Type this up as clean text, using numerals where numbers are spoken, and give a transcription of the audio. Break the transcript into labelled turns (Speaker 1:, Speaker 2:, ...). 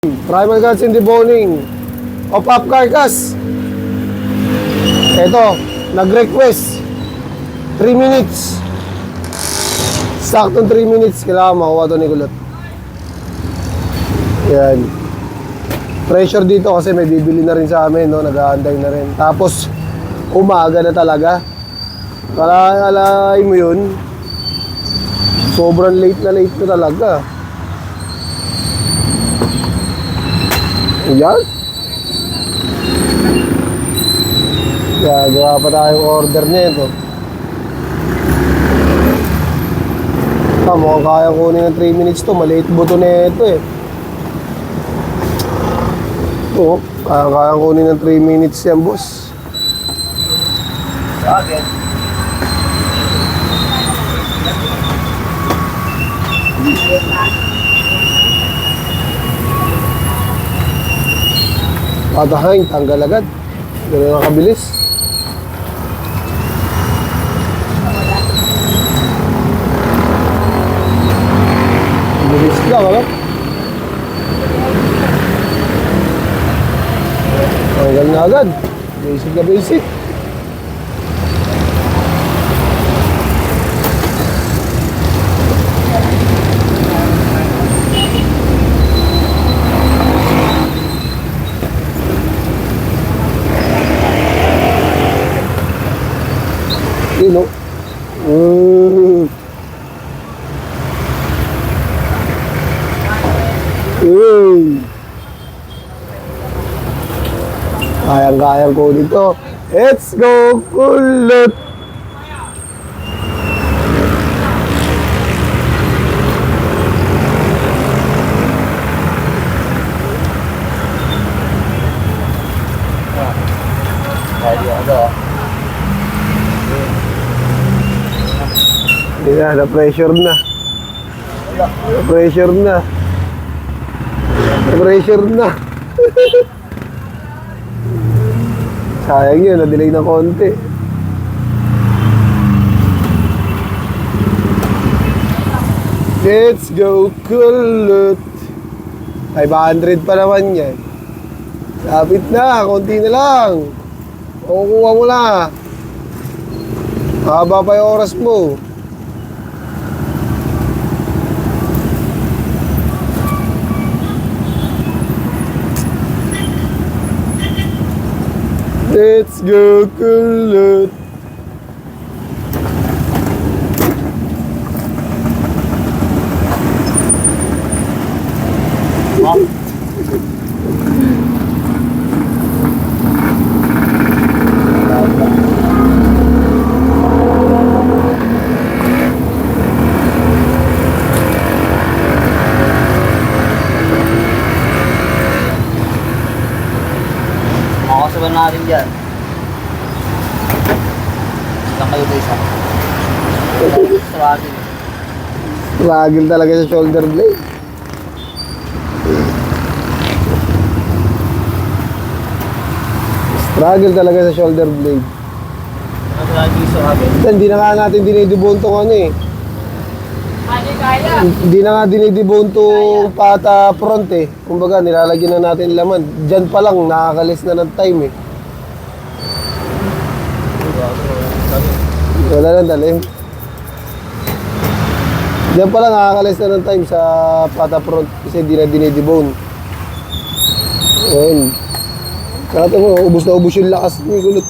Speaker 1: Primal cuts and deboning of up carcass. Ito, nag-request 3 minutes. Saktong 3 minutes kailangan makuha ito ni Kulot. Yan. Pressure dito kasi may bibili na rin sa amin, no? Nag-aantay na rin. Tapos umaga na talaga. Alay mo yun, sobrang late na talaga. Yan. Gagawa pa tayong order nito. Mukhang kaya kunin ng 3 minutes to. Maliit buto na ito eh. Ito, kaya kunin ng 3 minutes yan, boss.
Speaker 2: Okay.
Speaker 1: Patahain, tanggal agad. Ganun ang kabilis. Bilis lang, ano? Tanggal na agad. Basic na basic. Yun, no? Kayang-kayang ko dito. Let's go, Kulot! Hindi na, na-pressure na. Na-pressure na. Na-pressure na. Sayang yun, na-delay na konti. Let's go, Kulot. 500 pa naman yan. Lapit na, konti na lang. Makukuha mo na. Haba pa yung oras mo. Let's go, Kulot.
Speaker 2: Makakasaban natin dyan. Lang kayo ba isa? Struggle.
Speaker 1: Struggle talaga sa shoulder blade. Struggle talaga sa shoulder blade.
Speaker 2: Struggle sa akin.
Speaker 1: Hindi na nga natin dinidibon tong ano eh. Hindi na nga dinidibon tong pata front eh. Kumbaga nilalagyan na natin laman. Diyan pa lang nakakalis na ng time eh. Wala nang dalim. Diyan pa lang nakakalis na ng time sa pata front kasi hindi na dinidibon. Ayun. Kaya mo, ubos na ubos yung lakas ni Kulot.